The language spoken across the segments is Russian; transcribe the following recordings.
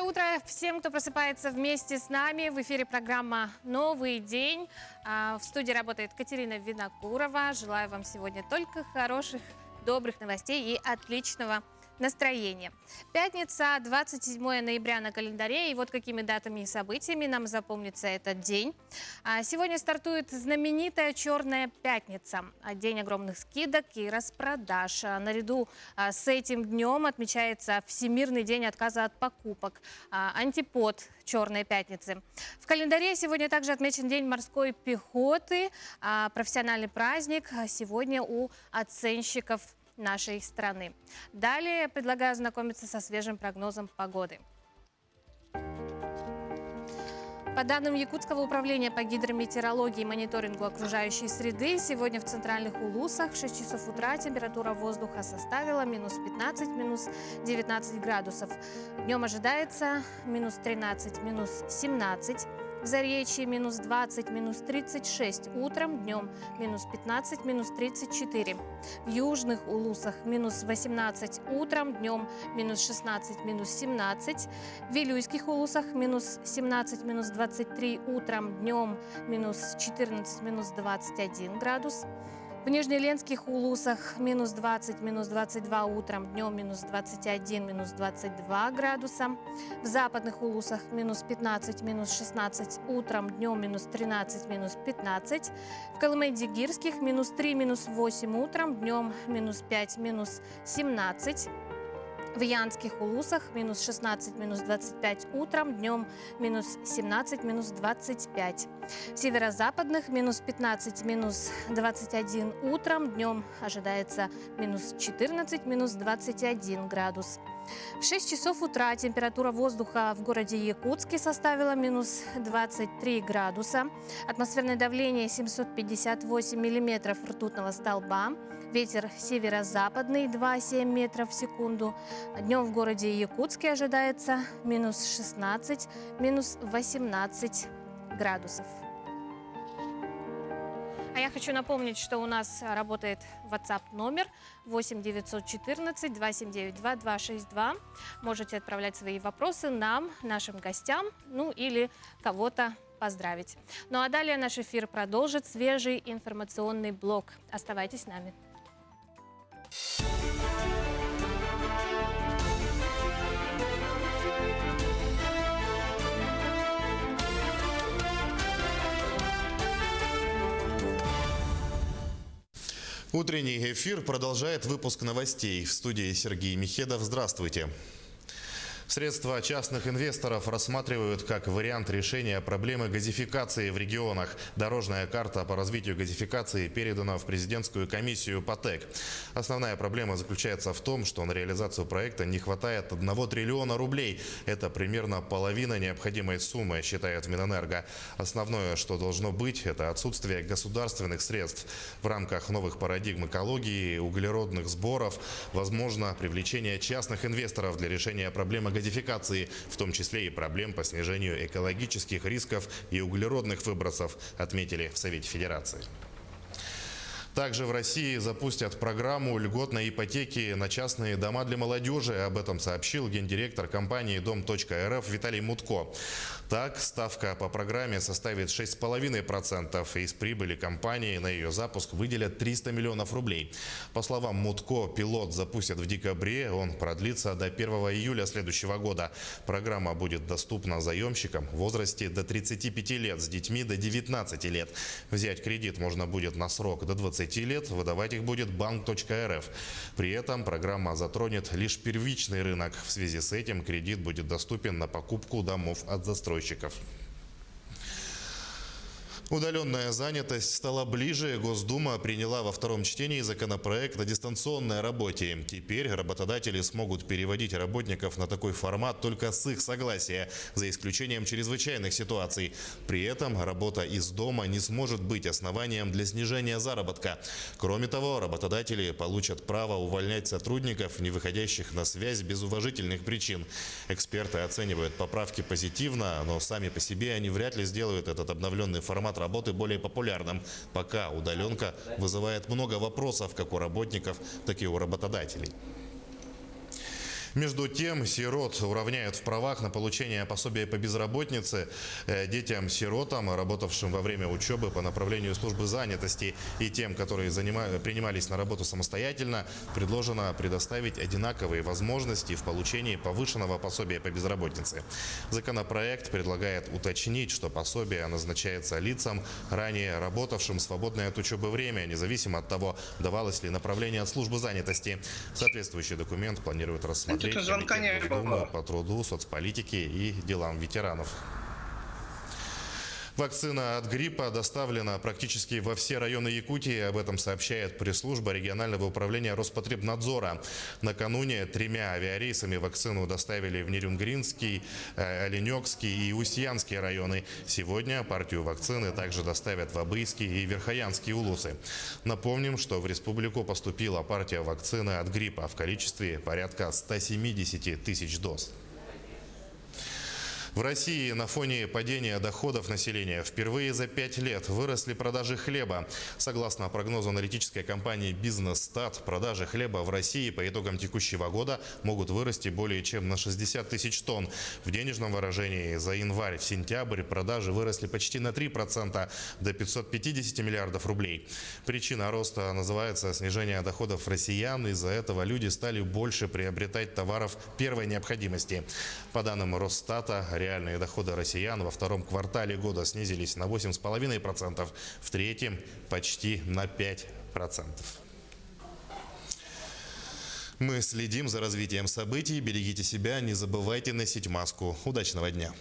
Доброе утро всем, кто просыпается вместе с нами. В эфире программа «Новый день». В студии работает Катерина Винокурова. Желаю вам сегодня только хороших, добрых новостей и отличного настроения. Пятница, 27 ноября на календаре. И вот какими датами и событиями нам запомнится этот день. Сегодня стартует знаменитая «Черная пятница». День огромных скидок и распродаж. Наряду с этим днем отмечается Всемирный день отказа от покупок. Антипод «Черной пятницы». В календаре сегодня также отмечен День морской пехоты. Профессиональный праздник сегодня у оценщиков нашей страны. Далее предлагаю ознакомиться со свежим прогнозом погоды. По данным Якутского управления по гидрометеорологии и мониторингу окружающей среды, сегодня в центральных Улусах в 6 часов утра температура воздуха составила минус 15, минус 19 градусов. Днем ожидается минус 13, минус 17. В Заречье минус 20, минус 36. Утром, днем минус 15, минус 34. В южных Улусах минус 18 утром, днем минус 16, минус 17. В Вилюйских Улусах минус 17, минус 23 утром, днем минус 14, минус 21 градус. В Нижнеленских Улусах минус 20, минус 22 утром, днем минус 21, минус 22 градуса. В западных Улусах минус 15, минус 16 утром, днем минус 13, минус 15. В Колымаге-Дигирских минус 3, минус 8 утром, днем минус 5, минус 17. В Янских Улусах минус 16, минус 25 утром, днем минус 17, минус 25. В северо-западных минус 15, минус 21 утром, днем ожидается минус 14, минус 21 градус. В 6 часов утра температура воздуха в городе Якутске составила минус 23 градуса. Атмосферное давление 758 миллиметров ртутного столба. Ветер северо-западный 2,7 метров в секунду. Днем в городе Якутске ожидается минус 16, минус 18 градусов. А я хочу напомнить, что у нас работает WhatsApp номер 8 914 279 2262. Можете отправлять свои вопросы нам, нашим гостям, ну или кого-то поздравить. Ну а далее наш эфир продолжит свежий информационный блок. Оставайтесь с нами. Утренний эфир продолжает выпуск новостей. В студии Сергей Михедов. Здравствуйте. Средства частных инвесторов рассматривают как вариант решения проблемы газификации в регионах. Дорожная карта по развитию газификации передана в президентскую комиссию по ТЭК. Основная проблема заключается в том, что на реализацию проекта не хватает 1 триллиона рублей. Это примерно половина необходимой суммы, считает Минэнерго. Основное, что должно быть, это отсутствие государственных средств. В рамках новых парадигм экологии, углеродных сборов, возможно привлечение частных инвесторов для решения проблемы газификации, в том числе и проблем по снижению экологических рисков и углеродных выбросов, отметили в Совете Федерации. Также в России запустят программу льготной ипотеки на частные дома для молодежи. Об этом сообщил гендиректор компании Дом.рф Виталий Мутко. Так, ставка по программе составит 6,5%. Из прибыли компании на ее запуск выделят 300 миллионов рублей. По словам Мутко, пилот запустят в декабре. Он продлится до 1 июля следующего года. Программа будет доступна заемщикам в возрасте до 35 лет, с детьми до 19 лет. Взять кредит можно будет на срок до 20 лет, выдавать их будет Банк.рф. При этом программа затронет лишь первичный рынок. В связи с этим кредит будет доступен на покупку домов от застройщиков. Удаленная занятость стала ближе. Госдума приняла во втором чтении законопроект о дистанционной работе. Теперь работодатели смогут переводить работников на такой формат только с их согласия, за исключением чрезвычайных ситуаций. При этом работа из дома не сможет быть основанием для снижения заработка. Кроме того, работодатели получат право увольнять сотрудников, не выходящих на связь без уважительных причин. Эксперты оценивают поправки позитивно, но сами по себе они вряд ли сделают этот обновленный формат работы более популярным. Пока удаленка вызывает много вопросов как у работников, так и у работодателей. Между тем, сирот уравняют в правах на получение пособия по безработице. Детям-сиротам, работавшим во время учебы по направлению службы занятости, и тем, которые принимались на работу самостоятельно, предложено предоставить одинаковые возможности в получении повышенного пособия по безработице. Законопроект предлагает уточнить, что пособие назначается лицам, ранее работавшим в свободное от учебы время, независимо от того, давалось ли направление от службы занятости. Соответствующий документ планирует рассмотреть Комитет Госдумы по труду, соцполитике и делам ветеранов. Вакцина от гриппа доставлена практически во все районы Якутии. Об этом сообщает пресс-служба регионального управления Роспотребнадзора. Накануне 3 авиарейсами вакцину доставили в Нерюнгринский, Оленёкский и Устьянский районы. Сегодня партию вакцины также доставят в Абыйский и Верхоянский улусы. Напомним, что в республику поступила партия вакцины от гриппа в количестве порядка 170 тысяч доз. В России на фоне падения доходов населения впервые за 5 лет выросли продажи хлеба. Согласно прогнозу аналитической компании «Бизнес-стат», продажи хлеба в России по итогам текущего года могут вырасти более чем на 60 тысяч тонн. В денежном выражении за январь-сентябрь продажи выросли почти на 3% до 550 миллиардов рублей. Причина роста называется снижение доходов россиян. Из-за этого люди стали больше приобретать товаров первой необходимости. По данным Росстата, реальные доходы россиян во втором квартале года снизились на 8,5%, в третьем почти на 5%. Мы следим за развитием событий. Берегите себя, не забывайте носить маску. Удачного дня!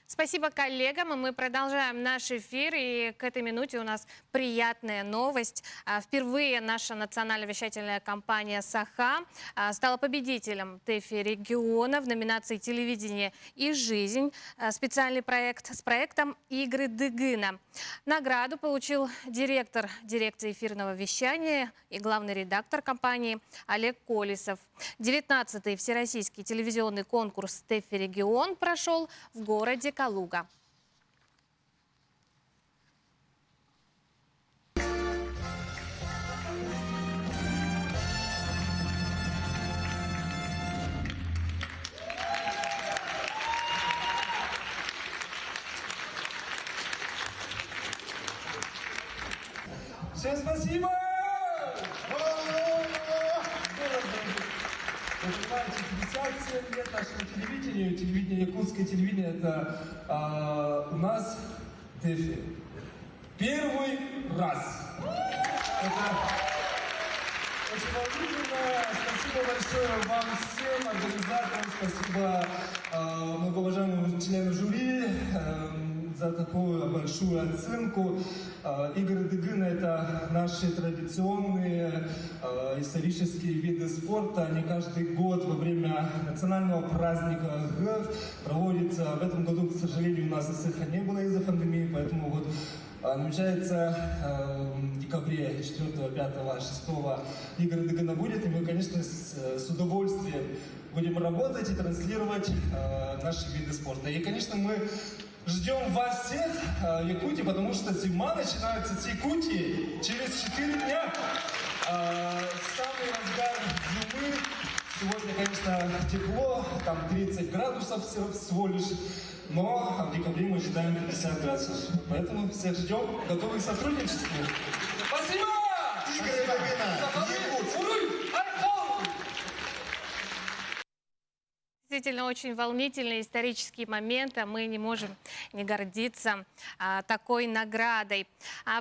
Спасибо коллегам, и мы продолжаем наш эфир. И к этой минуте у нас приятная новость. Впервые наша национальная вещательная компания «Саха» стала победителем ТЭФИ региона в номинации «Телевидение и жизнь». Специальный проект с проектом «Игры Дыгына». Награду получил директор дирекции эфирного вещания и главный редактор компании Олег Колесов. 19-й всероссийский телевизионный конкурс ТЭФИ регион прошел в городе Калуга. Всем спасибо! Вы понимаете, 57 лет нашему телевидению, телевидение якутское телевидение, это у нас ТЭФИ. Первый раз. Это очень волнительно. Спасибо большое вам всем, организаторам, спасибо многоуважаемым членам жюри за такую большую оценку. Игры Дыгына — это наши традиционные исторические виды спорта. Они каждый год во время национального праздника проводятся. В этом году, к сожалению, у нас их не было из-за пандемии, поэтому вот намечается в декабре 4, 5, 6 Игры Дыгына будет. И мы, конечно, с удовольствием будем работать и транслировать наши виды спорта. И, конечно, мы ждем вас всех в Якутии, потому что зима начинается с Якутии через 4 дня. Самый разгар зимы. Сегодня, конечно, тепло, там 30 градусов всего лишь, но в декабре мы ожидаем 50 градусов. Поэтому всех ждем, готовы к сотрудничеству. Спасибо! Игры Дыгына! Действительно, очень волнительный исторический момент, а мы не можем не гордиться такой наградой.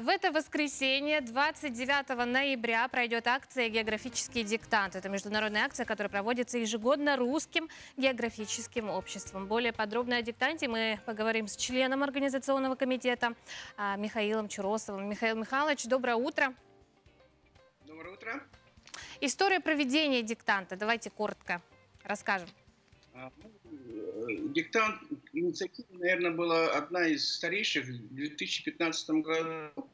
В это воскресенье, 29 ноября, пройдет акция «Географический диктант». Это международная акция, которая проводится ежегодно Русским географическим обществом. Более подробно о диктанте мы поговорим с членом организационного комитета Михаилом Чуросовым. Михаил Михайлович, доброе утро. Доброе утро. История проведения диктанта. Давайте коротко расскажем. Диктант инициатива, наверное, была одна из старейших в 2015 году.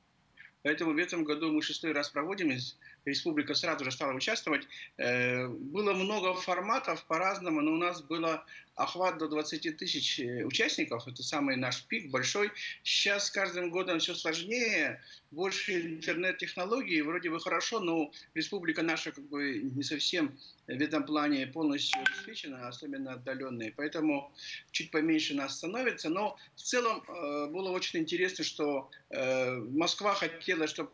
Поэтому в этом году мы 6-й раз проводим. республика сразу же стала участвовать. Было много форматов по-разному, но у нас было охват до 20 тысяч участников. Это самый наш пик большой. Сейчас с каждым годом все сложнее, больше интернет-технологий. Вроде бы хорошо, но республика наша как бы не совсем в этом плане полностью обеспечена, особенно отдаленные. Поэтому чуть поменьше нас становится. Но в целом было очень интересно, что Москва хотела, чтобы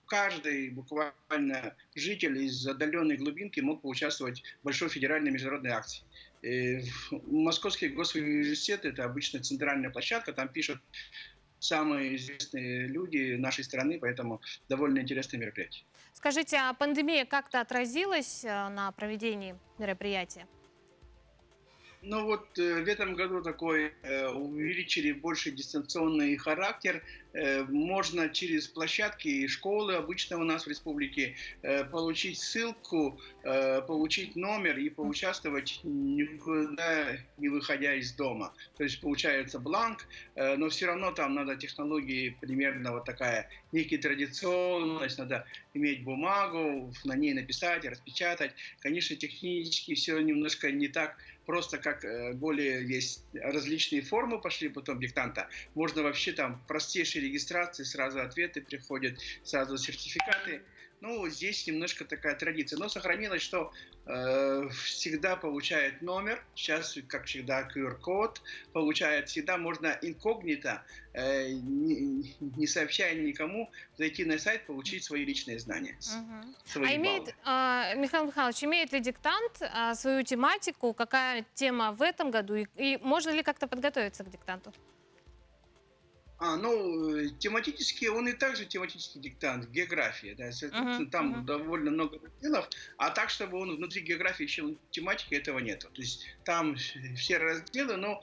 каждый буквально житель из отдаленной глубинки мог поучаствовать в большой федеральной международной акции. Московский госуниверситет – это обычно центральная площадка, там пишут самые известные люди нашей страны, поэтому довольно интересное мероприятие. Скажите, а пандемия как-то отразилась на проведении мероприятия? Ну вот в этом году такой увеличили больше дистанционный характер. Можно через площадки и школы, обычно у нас в республике, получить ссылку, получить номер и поучаствовать, никуда не выходя из дома. То есть получается бланк, но все равно там надо технологии примерно вот такая, некий традиционность, надо иметь бумагу, на ней написать, распечатать. Конечно, технически все немножко не так просто, как более есть различные формы пошли потом диктанта. Можно вообще там простейшие регистрации, сразу ответы приходят, сразу сертификаты. Ну, здесь немножко такая традиция. Но сохранилось, что всегда получает номер, сейчас, как всегда, QR-код получает. Всегда можно инкогнито, не сообщая никому, зайти на сайт, получить свои личные знания. Свои Михаил Михайлович, имеет ли диктант свою тематику? Какая тема в этом году? И можно ли как-то подготовиться к диктанту? Тематически, он и также тематический диктант, география, да, там довольно много разделов, а так, чтобы он внутри географии еще тематики, этого нету. То есть там все разделы, но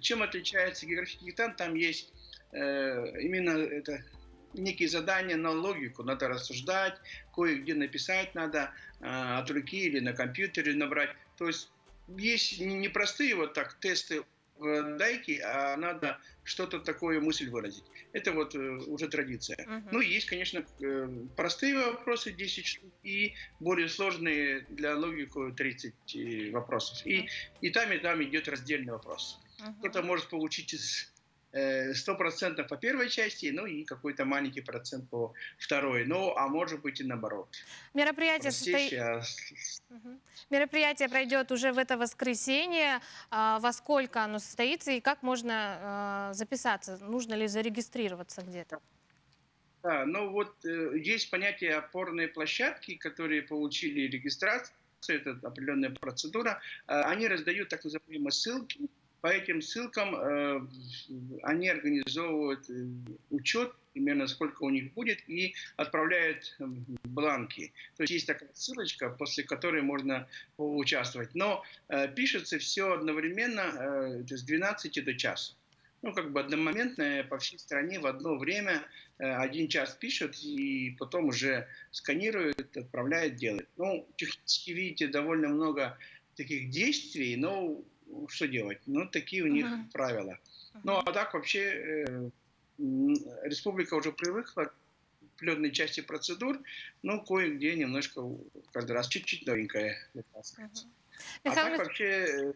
чем отличается географический диктант, там есть именно это некие задания на логику, надо рассуждать, кое-где написать надо от руки или на компьютере набрать. То есть есть непростые вот так тесты, дайки, а надо что-то такое мысль выразить. Это вот уже традиция. Ну, есть, конечно, простые вопросы, 10 штук, и более сложные для логику 30 вопросов. И там идет раздельный вопрос. Кто-то может получить 100% по первой части, ну и какой-то маленький процент по второй. Ну, а может быть и наоборот. Мероприятие пройдет уже в это воскресенье. Во сколько оно состоится и как можно записаться? Нужно ли зарегистрироваться где-то? Да, ну вот есть понятие опорные площадки, которые получили регистрацию, это определенная процедура. Они раздают так называемые ссылки. По этим ссылкам они организовывают учет, примерно сколько у них будет, и отправляют бланки. То есть есть такая ссылочка, после которой можно поучаствовать. Но пишется все одновременно, с 12 до часа. Ну, как бы одномоментно по всей стране в одно время 1 час пишут, и потом уже сканируют, отправляют, делают. Ну, технически, видите, довольно много таких действий, но что делать? Ну, такие у них правила. Ну, а так вообще республика уже привыкла к определенной части процедур, но кое-где немножко каждый раз чуть-чуть новенькое. А так вообще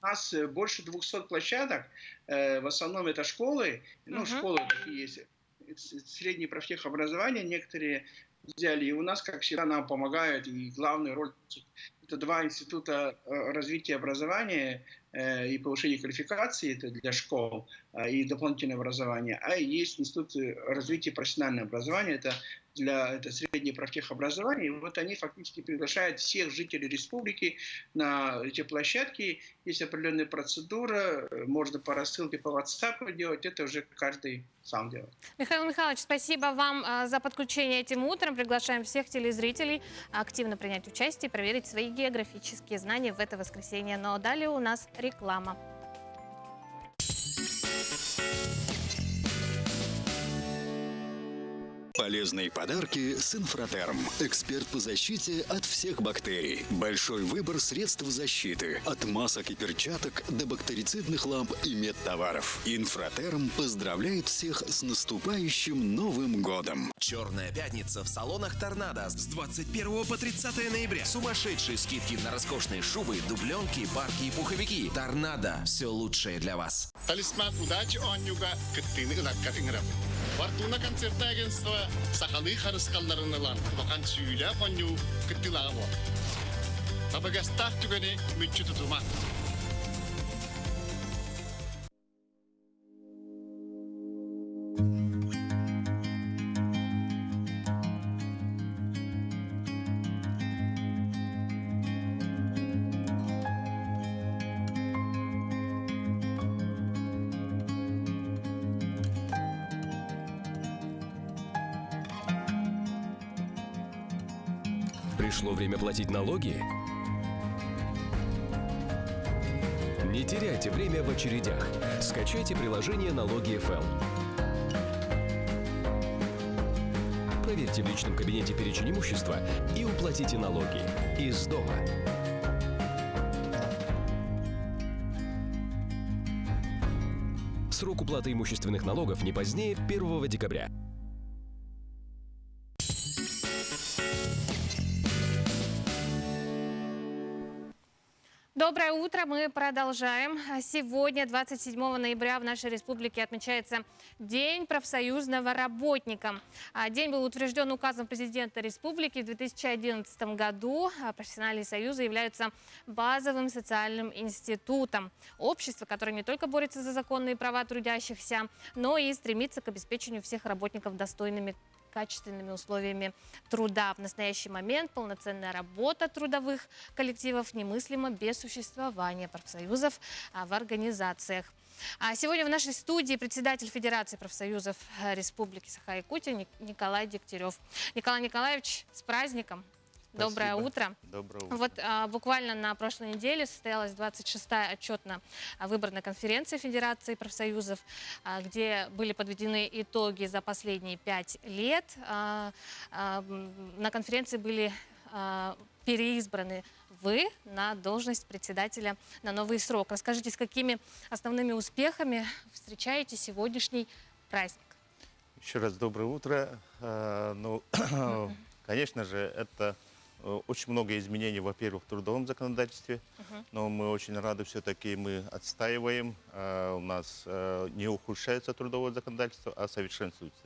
у нас больше 200 площадок, в основном это школы, ну, школы такие есть, среднее профтехобразование некоторые взяли, и у нас, как всегда, нам помогают, и главную роль это 2 института развития образования и повышения квалификации, это для школ и дополнительное образование, а есть институт развития профессионального образования, это среднее профтехобразование, и вот они фактически приглашают всех жителей республики на эти площадки, есть определенная процедура, можно по рассылке по WhatsApp делать, это уже каждый сам делает. Михаил Михайлович, спасибо вам за подключение этим утром, приглашаем всех телезрителей активно принять участие и проверить свои географические знания в это воскресенье, но далее у нас реклама. Полезные подарки с Инфратерм. Эксперт по защите от всех бактерий. Большой выбор средств защиты. От масок и перчаток до бактерицидных ламп и медтоваров. Инфратерм поздравляет всех с наступающим Новым годом. Черная пятница в салонах «Торнадо» с 21 по 30 ноября. Сумасшедшие скидки на роскошные шубы, дубленки, парки и пуховики. «Торнадо» – все лучшее для вас. Талисман удачи он юга кыттыны ылаккатыңырап. Вартуна концерт агентства сахалы харыскалларынылар. Вақан сүйля коню кыттылағы бол. Табагастақ түгені мүтчі тұтыма. Пришло время платить налоги? Не теряйте время в очередях. Скачайте приложение «Налоги ФМ». Проверьте в личном кабинете перечень имущества и уплатите налоги из дома. Срок уплаты имущественных налогов не позднее 1 декабря. Доброе утро, мы продолжаем. Сегодня, 27 ноября, в нашей республике отмечается День профсоюзного работника. День был утвержден указом президента республики в 2011 году. Профессиональные союзы являются базовым социальным институтом. Общество, которое не только борется за законные права трудящихся, но и стремится к обеспечению всех работников достойными качественными условиями труда. В настоящий момент полноценная работа трудовых коллективов немыслима без существования профсоюзов в организациях. Сегодня в нашей студии председатель Федерации профсоюзов Республики Саха-Якутия Николай Дегтярев. Николай Николаевич, с праздником! Доброе утро. Доброе утро. Вот буквально на прошлой неделе состоялась 26-я отчетно-выборная конференция Федерации профсоюзов, где были подведены итоги за последние 5 лет. На конференции были переизбраны вы на должность председателя на новый срок. Расскажите, с какими основными успехами встречаете сегодняшний праздник? Еще раз доброе утро. Ну, конечно же, это очень много изменений, во-первых, в трудовом законодательстве, но мы очень рады, все-таки мы отстаиваем, у нас не ухудшается трудовое законодательство, а совершенствуется,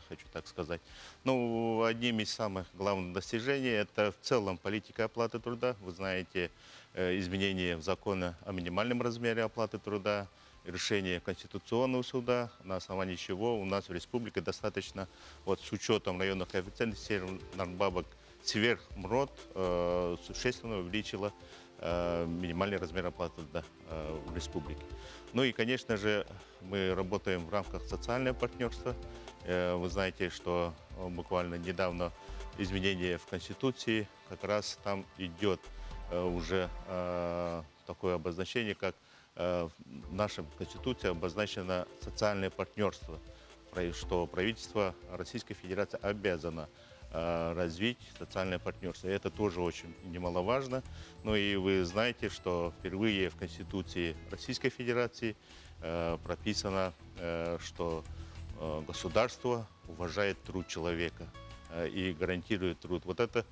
хочу так сказать. Ну, одним из самых главных достижений это в целом политика оплаты труда. Вы знаете, изменения в законе о минимальном размере оплаты труда, решение Конституционного суда, на основании чего у нас в республике достаточно, вот с учетом районных коэффициентов, Северо-Нарбабок, Сверх-МРОД существенно увеличила минимальный размер оплаты труда в республике. Ну и, конечно же, мы работаем в рамках социального партнерства. Вы знаете, что буквально недавно изменение в Конституции, как раз там идет уже такое обозначение, как в нашей Конституции обозначено социальное партнерство, что правительство Российской Федерации обязано развить социальное партнерство. И это тоже очень немаловажно. Ну и вы знаете, что впервые в Конституции Российской Федерации прописано, что государство уважает труд человека и гарантирует труд. Вот это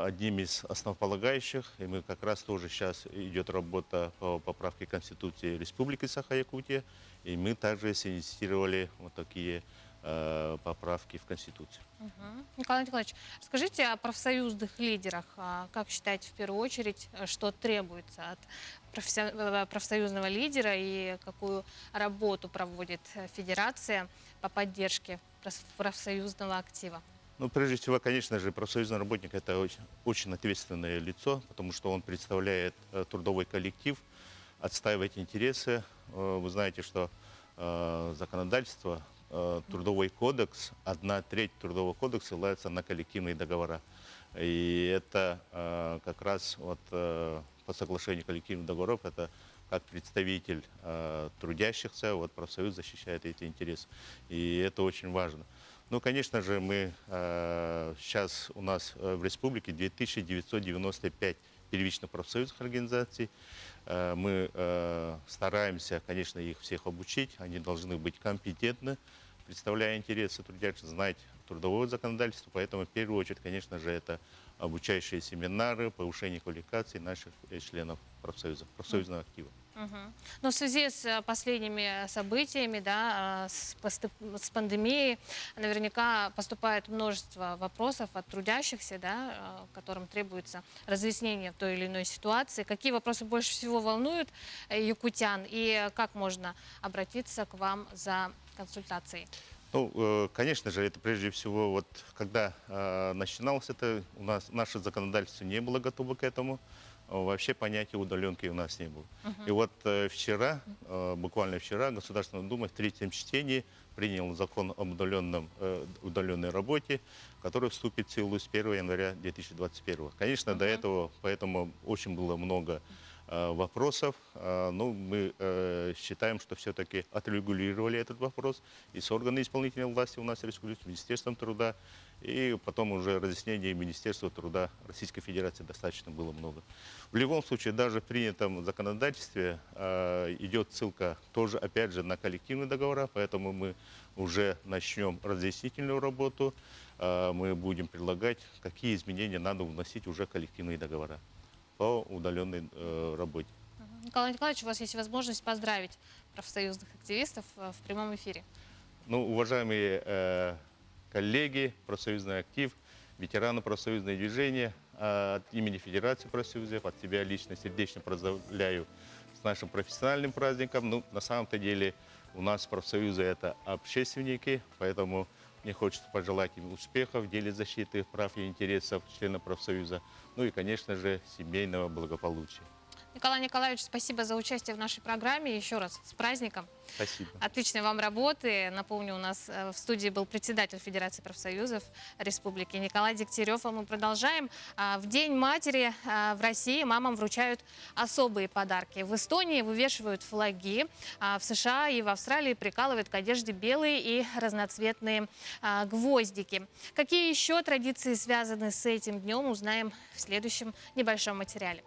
одним из основополагающих, и мы как раз тоже сейчас идет работа по поправке Конституции Республики Саха-Якутия, и мы также инициировали вот такие поправки в Конституцию. Николай Николаевич, скажите о профсоюзных лидерах. Как считаете, в первую очередь, что требуется от профсоюзного лидера и какую работу проводит Федерация по поддержке профсоюзного актива? Ну, прежде всего, конечно же, профсоюзный работник – это очень ответственное лицо, потому что он представляет трудовой коллектив, отстаивает интересы. Вы знаете, что законодательство, трудовой кодекс, 1/3 трудового кодекса ссылается на коллективные договора. И это как раз вот по соглашению коллективных договоров, это как представитель трудящихся, вот профсоюз защищает эти интересы. И это очень важно. Ну, конечно же, мы сейчас у нас в республике 2995 первичных профсоюзных организаций. Мы стараемся, конечно, их всех обучить. Они должны быть компетентны, представляя интересы трудящих, знать трудовое законодательство. Поэтому в первую очередь, конечно же, это обучающие семинары, повышение квалификации наших членов профсоюза, профсоюзного актива. Но в связи с последними событиями, да, с пандемией, наверняка поступает множество вопросов от трудящихся, да, которым требуется разъяснение в той или иной ситуации. Какие вопросы больше всего волнуют якутян и как можно обратиться к вам за консультацией? Ну, конечно же, это прежде всего, вот когда начиналось это, у нас наше законодательство не было готово к этому. Вообще понятия удаленки у нас не было. И вот вчера, буквально вчера, Государственная Дума в третьем чтении приняла закон об удаленной работе, который вступит в силу с 1 января 2021. Конечно, до этого, поэтому очень было много вопросов. Но мы считаем, что все-таки отрегулировали этот вопрос и с органами исполнительной власти у нас в республике, с Министерством труда, и потом уже разъяснений Министерства труда Российской Федерации достаточно было много. В любом случае, даже в принятом законодательстве идет ссылка тоже, опять же, на коллективные договора, поэтому мы уже начнем разъяснительную работу, мы будем предлагать, какие изменения надо вносить уже в коллективные договора по удаленной работе. Николай Николаевич, у вас есть возможность поздравить профсоюзных активистов в прямом эфире. Ну, уважаемые коллеги, профсоюзный актив, ветераны профсоюзного движения, от имени Федерации профсоюзов, от себя лично сердечно поздравляю с нашим профессиональным праздником. Ну, на самом-то деле у нас профсоюзы – это общественники, поэтому мне хочется пожелать им успехов в деле защиты прав и интересов членов профсоюза, ну и, конечно же, семейного благополучия. Николай Николаевич, спасибо за участие в нашей программе. Еще раз с праздником. Спасибо. Отличной вам работы. Напомню, у нас в студии был председатель Федерации профсоюзов Республики Николай Дегтярев. А мы продолжаем. В День матери в России мамам вручают особые подарки. В Эстонии вывешивают флаги. В США и в Австралии прикалывают к одежде белые и разноцветные гвоздики. Какие еще традиции связаны с этим днем, узнаем в следующем небольшом материале.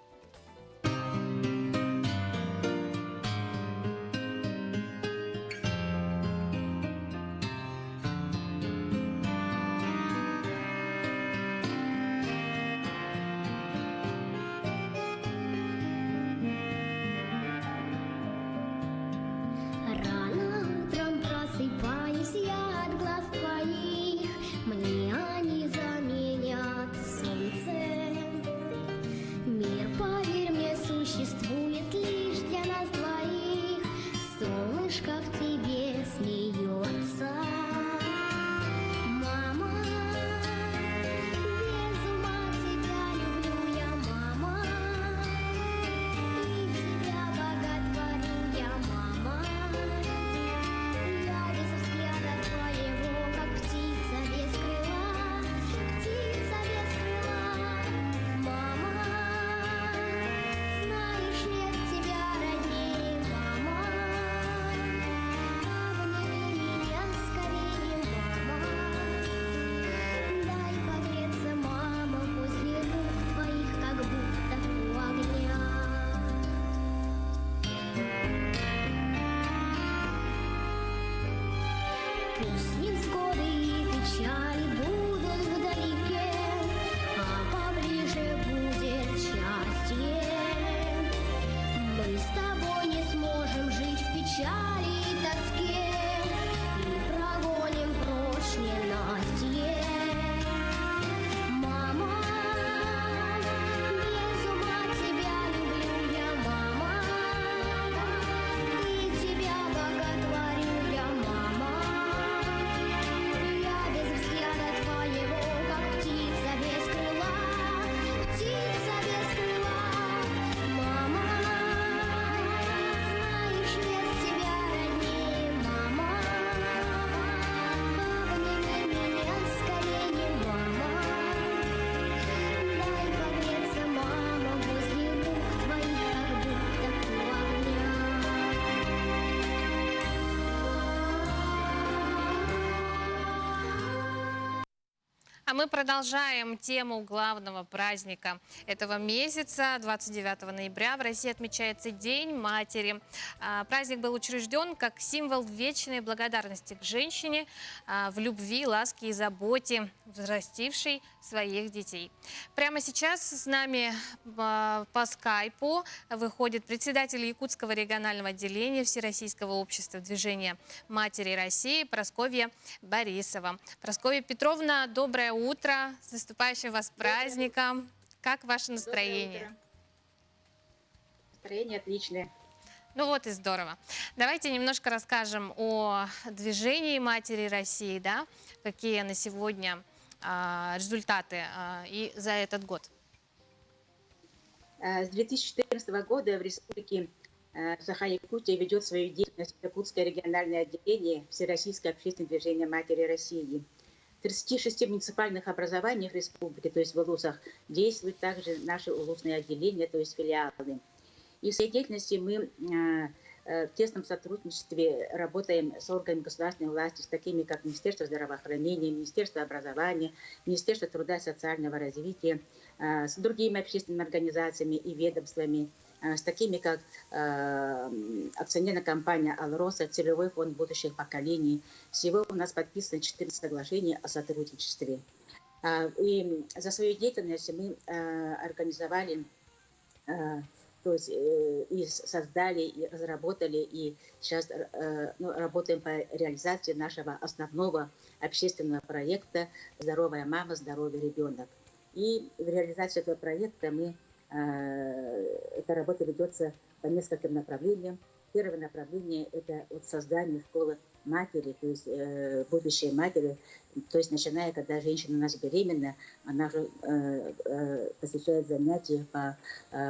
Мне они заменят солнце. Мир А мы продолжаем тему главного праздника этого месяца. 29 ноября в России отмечается День матери. Праздник был учрежден как символ вечной благодарности к женщине в любви, ласке и заботе, взрастившей своих детей. Прямо сейчас с нами по скайпу выходит председатель Якутского регионального отделения Всероссийского общества движения матери России Прасковья Борисова. Прасковья Петровна, доброе утро, с наступающим вас праздником. Как ваше настроение? Настроение отличное. Ну вот и здорово. Давайте немножко расскажем о движении матери России, да? Какие на сегодня результаты и за этот год. С 2014 года в Республике Саха-Якутия ведет свою деятельность Якутское региональное отделение Всероссийское общественное движение матери России. В 36 муниципальных образованиях республики, то есть в улусах, действуют также наши улусные отделения, то есть филиалы. И в своей деятельности мы в тесном сотрудничестве работаем с органами государственной власти, с такими как Министерство здравоохранения, Министерство образования, Министерство труда и социального развития, с другими общественными организациями и ведомствами, с такими как акционерная компания «Алроса», Целевой фонд будущих поколений. Всего у нас подписано 14 соглашений о сотрудничестве. И за свою деятельность мы организовали, то есть и создали, и разработали, и сейчас работаем по реализации нашего основного общественного проекта «Здоровая мама, здоровый ребенок». И в реализации этого проекта эта работа ведется по нескольким направлениям. Первое направление – это создание школы матери, то есть будущей матери. То есть начиная, когда женщина у нас беременна, она уже посещает занятия по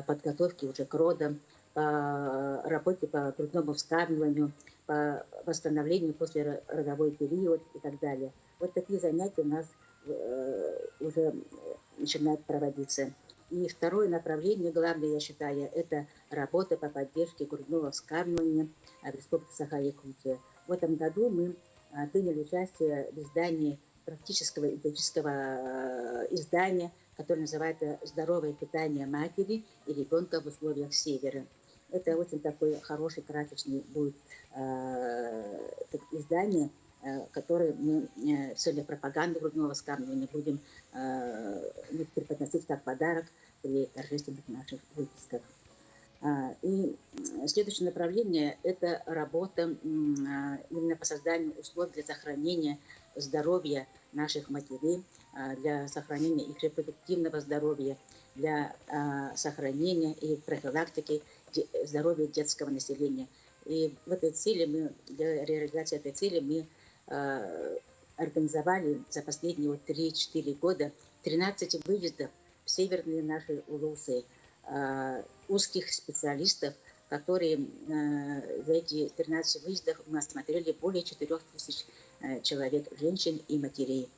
подготовке уже к родам, по работе по грудному вскармливанию, по восстановлению после родовой период и так далее. Вот такие занятия у нас уже начинают проводиться. И второе направление, главное, я считаю, это работа по поддержке грудного вскармливания в Республике Саха-Якутия. В этом году мы приняли участие в издании практического и теоретического издания, которое называется «Здоровое питание матери и ребенка в условиях Севера». Это очень такой хороший, красочный будет издание, которое мы в целях пропаганды грудного вскармливания будем преподносить как подарок при торжественных наших выпусках. И следующее направление – это работа именно по созданию условий для сохранения здоровья наших матерей, для сохранения их репродуктивного здоровья, для сохранения и профилактики здоровья детского населения. И в этой цели для реализации этой цели мы организовали за последние 3-4 года 13 выездов в северные наши улусы, узких специалистов, которые за эти 13 выездов мы осмотрели более 4000 человек, женщин и матерей.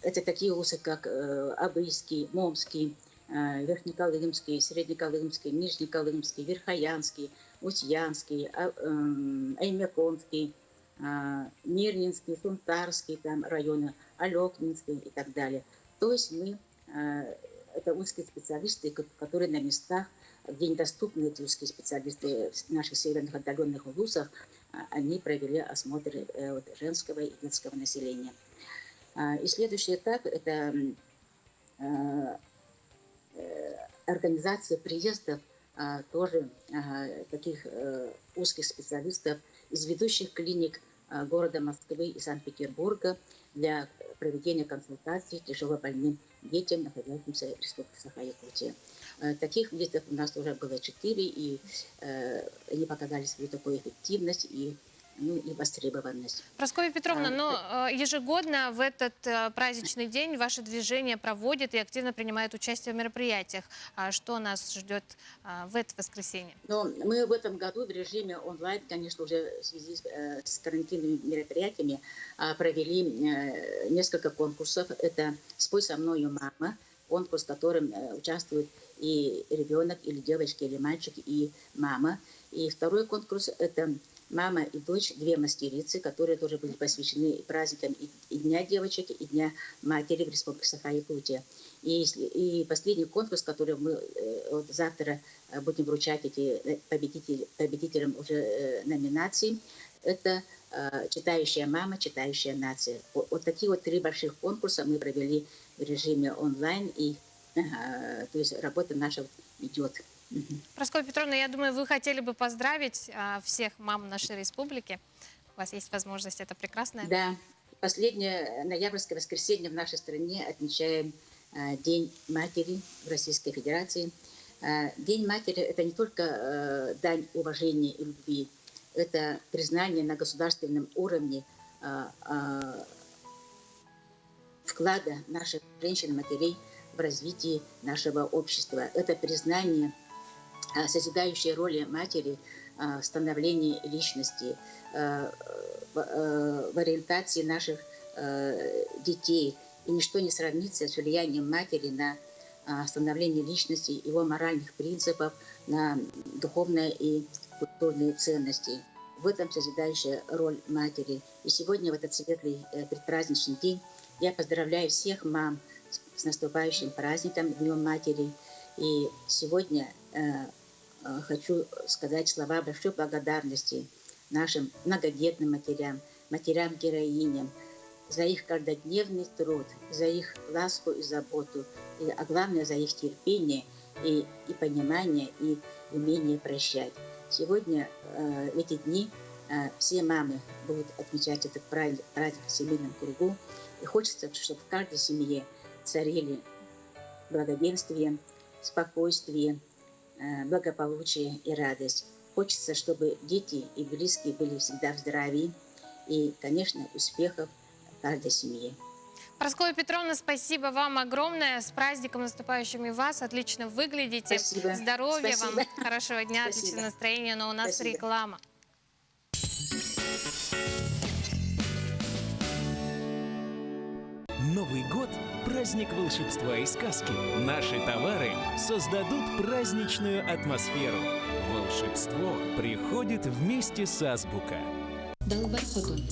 Это такие улусы, как Абыйский, Момский, Верхнеколымский, Среднеколымский, Нижнеколымский, Верхоянский, Устьянский, Аймяконский, Мирнинский, Сунтарский, там районы, Алекнинский и так далее. То есть это узкие специалисты, которые на местах, где недоступны эти узкие специалисты в наших северных отдаленных улусах, они провели осмотр женского и детского населения. И следующий этап – это организация приездов тоже таких узких специалистов из ведущих клиник города Москвы и Санкт-Петербурга для проведения консультаций тяжелобольным детям, находящимся в Республике Саха-Якутия. Таких визитов у нас уже было 4, и они показали свою такую эффективность и востребованность. Прасковья Петровна, но ежегодно в этот праздничный день ваше движение проводит и активно принимает участие в мероприятиях. Что нас ждет в это воскресенье? Но мы в этом году в режиме онлайн, конечно, уже в связи с карантинными мероприятиями провели несколько конкурсов. Это «Спой со мною, мама», конкурс, в котором участвует и ребенок, или девочка, или мальчик, и мама. И второй конкурс – это мама и дочь, две мастерицы, которые тоже были посвящены праздникам и Дня девочек, и Дня матери в Республике Саха-Якутия. И последний конкурс, который мы вот завтра будем вручать победителям уже номинаций, это «Читающая мама, читающая нация». Вот такие вот 3 больших конкурса мы провели в режиме онлайн, и то есть работа наша идет. Прасковья Петровна, я думаю, вы хотели бы поздравить всех мам нашей республики. У вас есть возможность, это прекрасно. Да. Последнее ноябрьское воскресенье в нашей стране отмечаем День матери в Российской Федерации. День матери – это не только дань уважения и любви, это признание на государственном уровне вклада наших женщин-матерей в развитие нашего общества. Это признание созидающей роли матери в становлении личности, в ориентации наших детей. И ничто не сравнится с влиянием матери на становление личности, его моральных принципов, на духовные и культурные ценности. В этом созидающая роль матери. И сегодня, в этот светлый предпраздничный день, я поздравляю всех мам с наступающим праздником, Днем матери. И сегодня хочу сказать слова большой благодарности нашим многодетным матерям, матерям-героиням за их каждодневный труд, за их ласку и заботу, а главное за их терпение и понимание, и умение прощать. Сегодня, в эти дни, все мамы будут отмечать этот праздник в семейном кругу. И хочется, чтобы в каждой семье царили благоденствие, спокойствие, благополучие и радость. Хочется, чтобы дети и близкие были всегда в здравии и, конечно, успехов в каждой семье. Прасковья Петровна, спасибо вам огромное. С праздником наступающим и вас. Отлично выглядите. Спасибо. Здоровья Спасибо. вам, хорошего дня, Спасибо. отличного настроения. Но у нас Спасибо. реклама. Новый год – праздник волшебства и сказки. Наши товары создадут праздничную атмосферу. Волшебство приходит вместе с Азбука. Далбар хотун.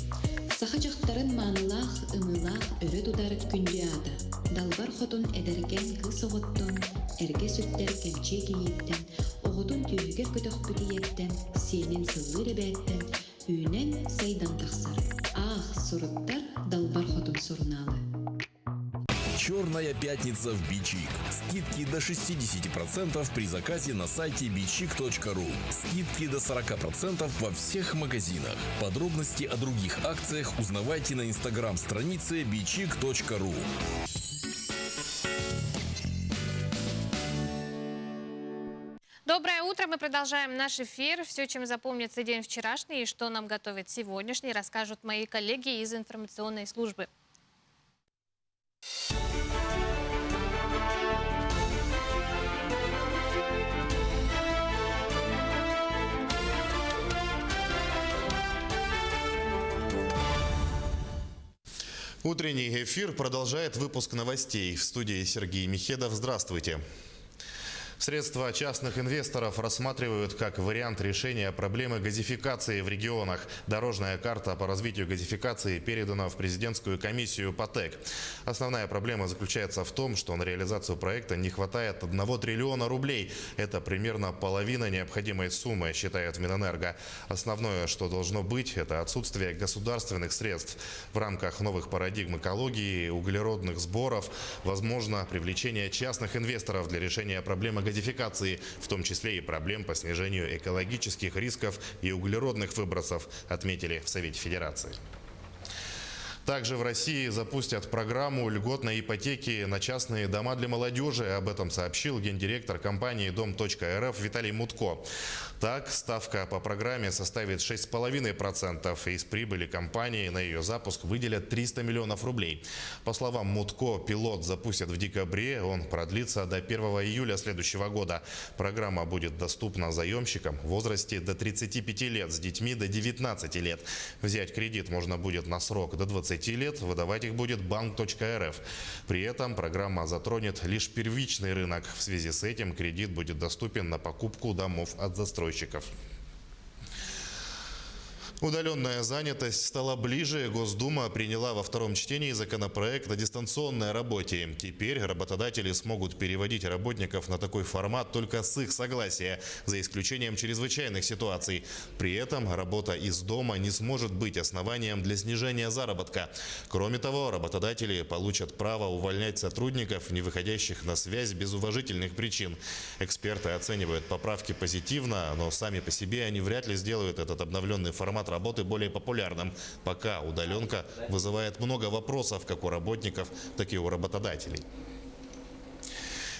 Сахачактарын маанылах, ымылах, өрө тудар күндү ада. Далбар хотун эдерген кылсоғоттон, эрге сүттер кемче кийиттен, оғотун түйігер көтөх бүтиеттен, сенин сыллы ребеттен, үйнен сайдан тахсар. Ах, суруттар далбар хотун суруналы. Черная пятница в Бичик. Скидки до 60% при заказе на сайте bichik.ru. Скидки до 40% во всех магазинах. Подробности о других акциях узнавайте на инстаграм-странице bichik.ru. Доброе утро. Мы продолжаем наш эфир. Все, чем запомнится день вчерашний и что нам готовит сегодняшний, расскажут мои коллеги из информационной службы. Утренний эфир продолжает выпуск новостей. В студии Сергей Михедов. Здравствуйте. Средства частных инвесторов рассматривают как вариант решения проблемы газификации в регионах. Дорожная карта по развитию газификации передана в президентскую комиссию по ТЭК. Основная проблема заключается в том, что на реализацию проекта не хватает 1 триллиона рублей. Это примерно половина необходимой суммы, считает Минэнерго. Основное, что должно быть, это отсутствие государственных средств. В рамках новых парадигм экологии, углеродных сборов, возможно привлечение частных инвесторов для решения проблемы газификации, в том числе и проблем по снижению экологических рисков и углеродных выбросов, отметили в Совете Федерации. Также в России запустят программу льготной ипотеки на частные дома для молодежи. Об этом сообщил гендиректор компании Дом.рф Виталий Мутко. Так, ставка по программе составит 6,5%. Из прибыли компании на ее запуск выделят 300 миллионов рублей. По словам Мутко, пилот запустят в декабре. Он продлится до 1 июля следующего года. Программа будет доступна заемщикам в возрасте до 35 лет, с детьми до 19 лет. Взять кредит можно будет на срок до 20 лет, выдавать их будет Банк.рф. При этом программа затронет лишь первичный рынок. В связи с этим кредит будет доступен на покупку домов от застройщиков. Удаленная занятость стала ближе. Госдума приняла во втором чтении законопроект о дистанционной работе. Теперь работодатели смогут переводить работников на такой формат только с их согласия, за исключением чрезвычайных ситуаций. При этом работа из дома не сможет быть основанием для снижения заработка. Кроме того, работодатели получат право увольнять сотрудников, не выходящих на связь без уважительных причин. Эксперты оценивают поправки позитивно, но сами по себе они вряд ли сделают этот обновленный формат работы более популярным. Пока удаленка вызывает много вопросов как у работников, так и у работодателей.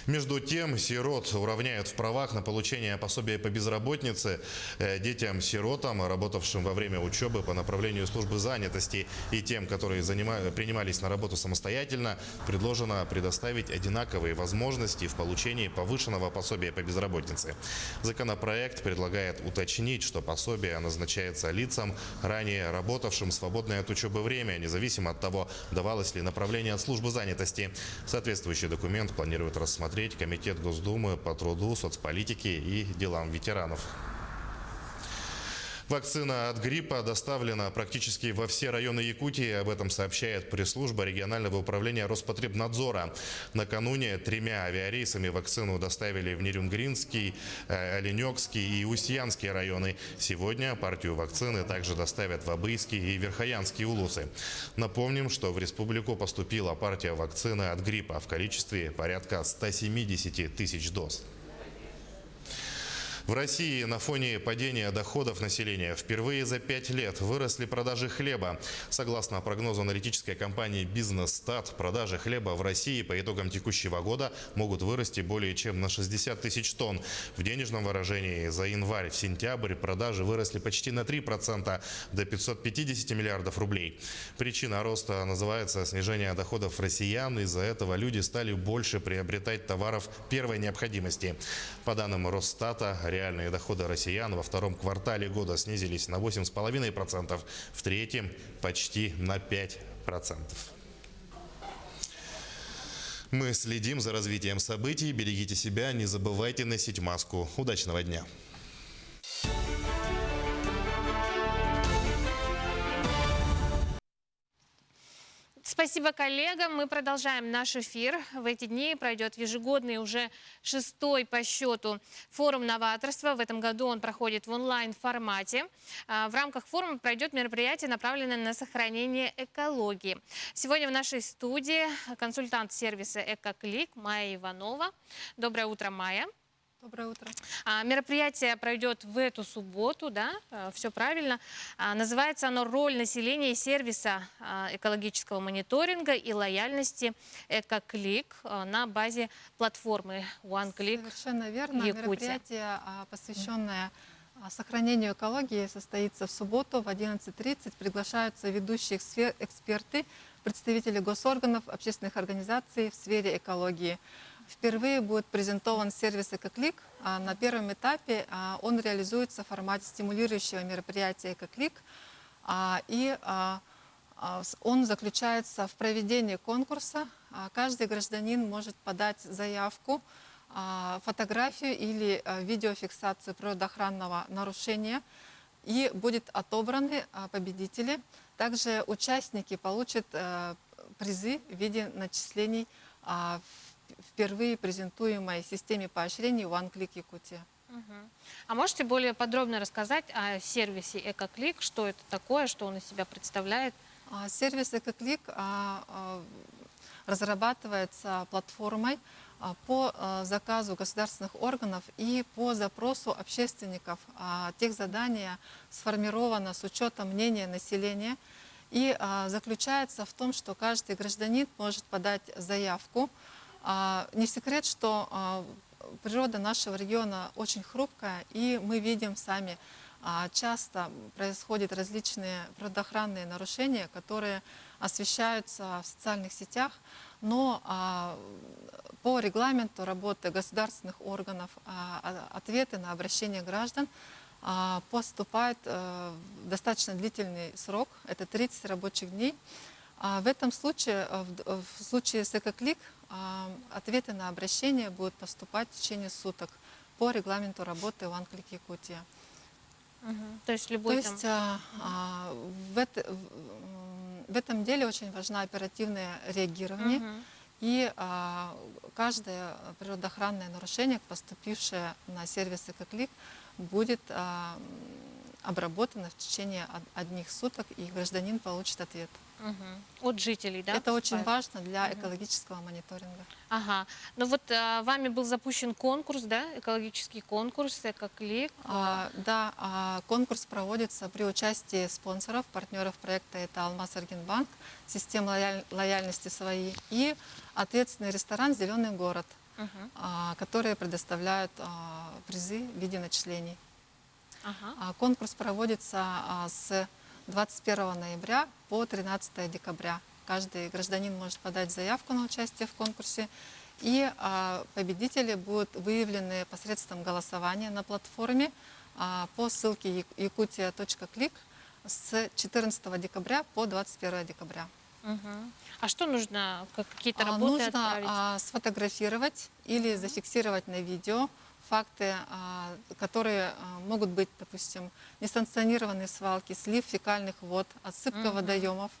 Между тем, сирот уравняют в правах на получение пособия по безработице. Детям-сиротам, работавшим во время учебы по направлению службы занятости, и тем, которые принимались на работу самостоятельно, предложено предоставить одинаковые возможности в получении повышенного пособия по безработице. Законопроект предлагает уточнить, что пособие назначается лицам, ранее работавшим в свободное от учебы время, независимо от того, давалось ли направление от службы занятости. Соответствующий документ планирует рассмотреть Комитет Госдумы по труду, соцполитике и делам ветеранов. Вакцина от гриппа доставлена практически во все районы Якутии. Об этом сообщает пресс-служба регионального управления Роспотребнадзора. Накануне 3 авиарейсами вакцину доставили в Нерюнгринский, Оленёкский и Устьянский районы. Сегодня партию вакцины также доставят в Абыйский и Верхоянский улусы. Напомним, что в республику поступила партия вакцины от гриппа в количестве порядка 170 тысяч доз. В России на фоне падения доходов населения впервые за 5 лет выросли продажи хлеба. Согласно прогнозу аналитической компании «Бизнес-стат», продажи хлеба в России по итогам текущего года могут вырасти более чем на 60 тысяч тонн. В денежном выражении за январь-сентябрь продажи выросли почти на 3%, до 550 миллиардов рублей. Причина роста называется снижение доходов россиян. Из-за этого люди стали больше приобретать товаров первой необходимости. По данным Росстата, реальные доходы россиян во втором квартале года снизились на 8,5%, в третьем почти на 5%. Мы следим за развитием событий. Берегите себя, не забывайте носить маску. Удачного дня! Спасибо коллегам. Мы продолжаем наш эфир. В эти дни пройдет ежегодный, уже 6-й по счету форум новаторства. В этом году он проходит в онлайн-формате. В рамках форума пройдет мероприятие, направленное на сохранение экологии. Сегодня в нашей студии консультант сервиса «Экоклик» Майя Иванова. Доброе утро, Майя. Доброе утро. Мероприятие пройдет в эту субботу, да, все правильно. Называется оно «Роль населения и сервиса экологического мониторинга и лояльности Экоклик» на базе платформы OneClick. Совершенно верно. Якутия. Мероприятие, посвященное сохранению экологии, состоится в субботу в 11:30. Приглашаются ведущие эксперты, представители госорганов, общественных организаций в сфере экологии. Впервые будет презентован сервис «Экоклик». На первом этапе он реализуется в формате стимулирующего мероприятия «Экоклик». И он заключается в проведении конкурса. Каждый гражданин может подать заявку, фотографию или видеофиксацию природоохранного нарушения, и будет отобраны победители. Также участники получат призы в виде начислений в впервые презентуемой системе поощрений OneClick Якутия. А можете более подробно рассказать о сервисе «Экоклик», что это такое, что он из себя представляет? Сервис «Экоклик» разрабатывается платформой по заказу государственных органов и по запросу общественников. Техзадание сформировано с учетом мнения населения и заключается в том, что каждый гражданин может подать заявку. Не секрет, что природа нашего региона очень хрупкая, и мы видим сами, часто происходят различные природоохранные нарушения, которые освещаются в социальных сетях, но по регламенту работы государственных органов ответы на обращения граждан поступают в достаточно длительный срок, это 30 рабочих дней. В этом случае, в случае с «Экоклик», ответы на обращения будут поступать в течение суток по регламенту работы OneClick Якутия. То есть любой То есть в этом деле очень важно оперативное реагирование. И каждое природоохранное нарушение, поступившее на сервис «Экоклик», будет обработано в течение одних суток, и гражданин получит ответ. От жителей, да? Это очень важно для экологического мониторинга. Ага. Ну вот вами был запущен конкурс, да? Экологический конкурс «Экоклик». Да, конкурс проводится при участии спонсоров, партнеров проекта. Это Алмаз-Аргенбанк, система лояльности «Свои» и ответственный ресторан «Зеленый город», которые предоставляют призы в виде начислений. Конкурс проводится с 21 ноября по 13 декабря. Каждый гражданин может подать заявку на участие в конкурсе, и победители будут выявлены посредством голосования на платформе по ссылке yakutia.click с 14 декабря по 21 декабря. А что нужно? Какие-то работы отправить? Нужно сфотографировать или зафиксировать на видео факты, которые могут быть, допустим, несанкционированные свалки, слив фекальных вод, отсыпка водоемов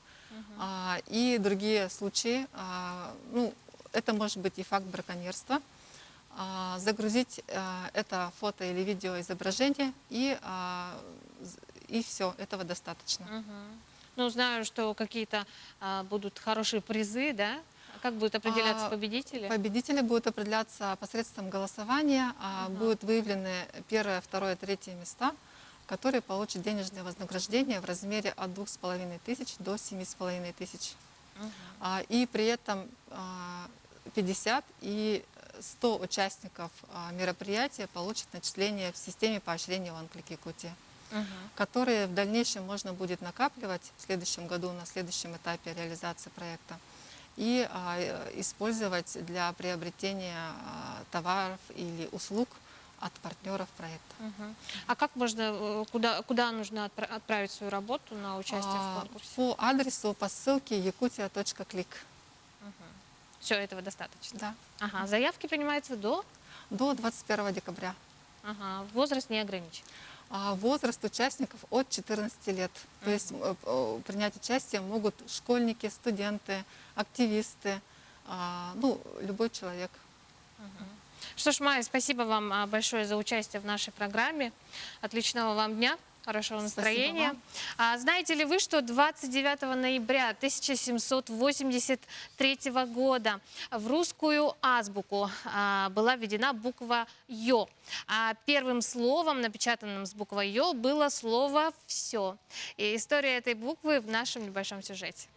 и другие случаи. Ну, это может быть и факт браконьерства. Загрузить это фото или видеоизображение, и все, этого достаточно. Ну, знаю, что какие-то будут хорошие призы, да? Как будут определяться победители? Победители будут определяться посредством голосования. Будут выявлены первое, второе, третье места, которые получат денежное вознаграждение в размере от 2500 до 7500. И при этом 50 и 100 участников мероприятия получат начисления в системе поощрения «ОНКЛИК Якутия», которые в дальнейшем можно будет накапливать в следующем году на следующем этапе реализации проекта и использовать для приобретения товаров или услуг от партнеров проекта. А как можно, куда нужно отправить свою работу на участие в конкурсе? По адресу, по ссылке yakutia.click. Все, этого достаточно? Да. Ага. Заявки принимаются до? До 21 декабря. Ага. Возраст не ограничен? Возраст участников от 14 лет. То есть принять участие могут школьники, студенты, активисты, ну, любой человек. Что ж, Майя, спасибо вам большое за участие в нашей программе. Отличного вам дня, хорошего настроения. Знаете ли вы, что 29 ноября 1783 года в русскую азбуку была введена буква «Ё», а первым словом, напечатанным с буквой «Ё», было слово «всё». И история этой буквы в нашем небольшом сюжете.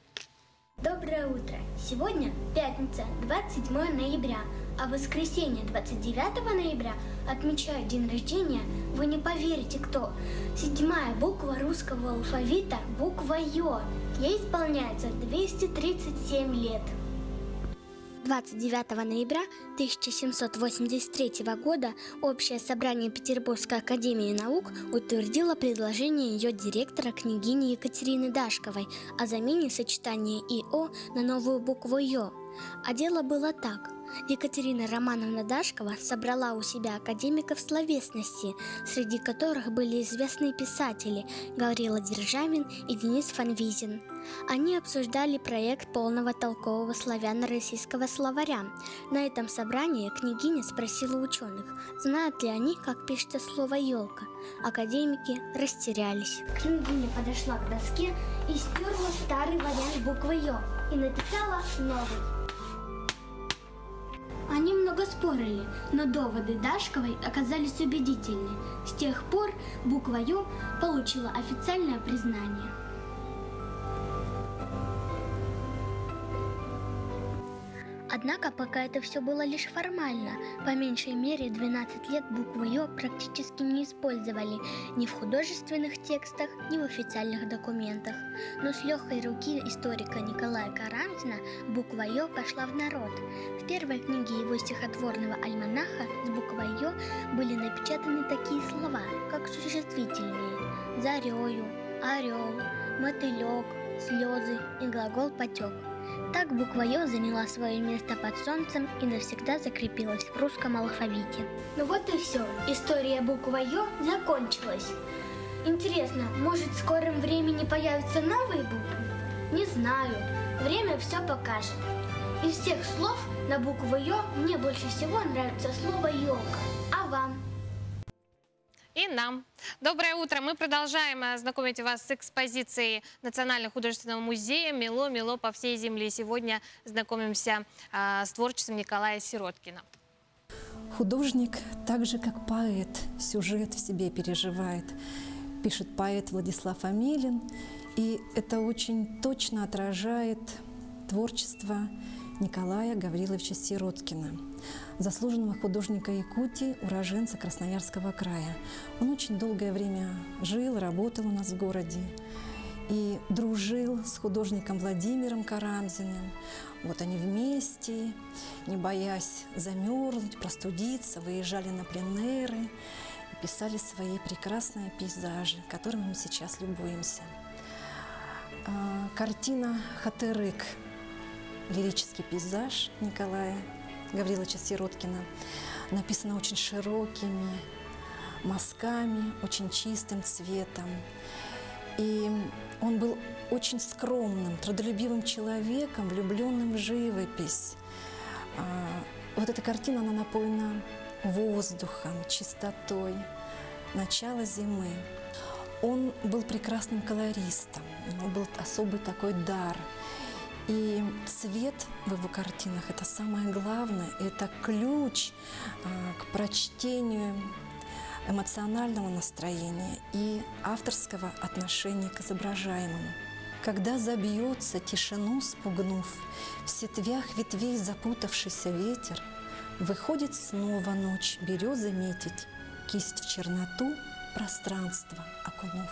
Доброе утро! Сегодня пятница, 27 ноября, а в воскресенье 29 ноября отмечают день рождения, вы не поверите кто, 7-я буква русского алфавита, буква «Ё». Ей исполняется 237 лет. 29 ноября 1783 года Общее собрание Петербургской академии наук утвердило предложение ее директора княгини Екатерины Дашковой о замене сочетания ИО на новую букву Ё. А дело было так. Екатерина Романовна Дашкова собрала у себя академиков словесности, среди которых были известные писатели Гаврила Державин и Денис Фанвизин. Они обсуждали проект полного толкового славяно-российского словаря. На этом собрании княгиня спросила ученых, знают ли они, как пишется слово «елка». Академики растерялись. Княгиня подошла к доске и стерла старый вариант буквы «Ё» и написала новый. Они много спорили, но доводы Дашковой оказались убедительны. С тех пор буква «Ё» получила официальное признание. Однако пока это все было лишь формально. По меньшей мере 12 лет букву «Ё» практически не использовали ни в художественных текстах, ни в официальных документах. Но с легкой руки историка Николая Карамзина буква «Ё» пошла в народ. В первой книге его стихотворного альманаха с буквой «Ё» были напечатаны такие слова, как существительные: «зарею», «орел», «мотылек», «слезы» и глагол «потек». Так буква «Ё» заняла свое место под солнцем и навсегда закрепилась в русском алфавите. Ну вот и все. История буквы «Ё» закончилась. Интересно, может, в скором времени появятся новые буквы? Не знаю. Время все покажет. Из всех слов на букву «ё» мне больше всего нравится слово «ёлка». А вам? И нам. Доброе утро. Мы продолжаем знакомить вас с экспозицией Национального художественного музея «Мело-мело по всей земле». Сегодня знакомимся с творчеством Николая Сироткина. Художник, так же как поэт, сюжет в себе переживает, пишет поэт Владислав Амелин, и это очень точно отражает творчество Николая Гавриловича Сироткина, заслуженного художника Якутии, уроженца Красноярского края. Он очень долгое время жил, работал у нас в городе и дружил с художником Владимиром Карамзиным. Вот они вместе, не боясь замерзнуть, простудиться, выезжали на пленэры и писали свои прекрасные пейзажи, которыми мы сейчас любуемся. Картина «Хатырык», лирический пейзаж Николая Гавриловича Сироткина, написана очень широкими мазками, очень чистым цветом. И он был очень скромным, трудолюбивым человеком, влюбленным в живопись. Вот эта картина, она напоена воздухом, чистотой, начало зимы. Он был прекрасным колористом, у него был особый такой дар. И цвет в его картинах – это самое главное, это ключ к прочтению эмоционального настроения и авторского отношения к изображаемому. Когда забьется, тишину спугнув, в сетвях ветвей запутавшийся ветер, выходит снова ночь березы метить, кисть в черноту пространство окунув.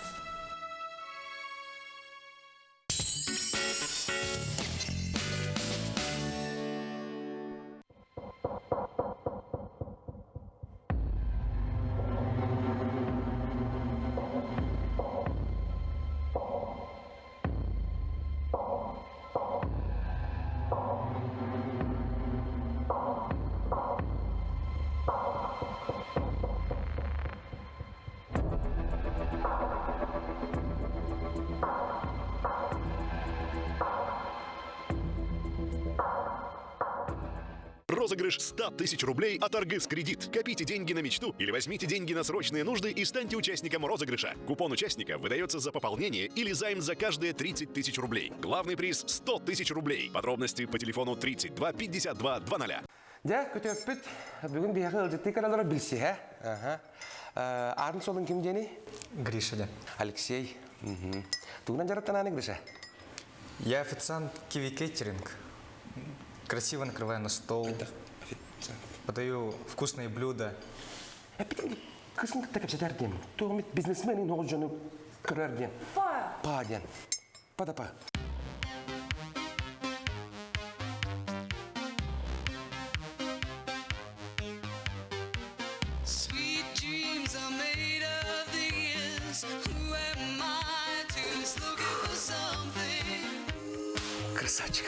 Розыгрыш 100 тысяч рублей от Аргыс Кредит. Копите деньги на мечту или возьмите деньги на срочные нужды и станьте участником розыгрыша. Купон участника выдается за пополнение или займ за каждые 30 тысяч рублей. Главный приз – 100 тысяч рублей. Подробности по телефону 32 52 20. Да, көтөппүт. Бүгін бияқы ылжытты каналары білсе, арын солын кім дені? Гриша. Алексей. Тугынан жараттан аны Гриша? Я официант Kiwi Catering. Красиво накрываю на стол. Подаю вкусные блюда. Кысың так обседарден. Тоғымет бизнесмени ноғыз жоны көрерден. Па ден. Па. Красавчик.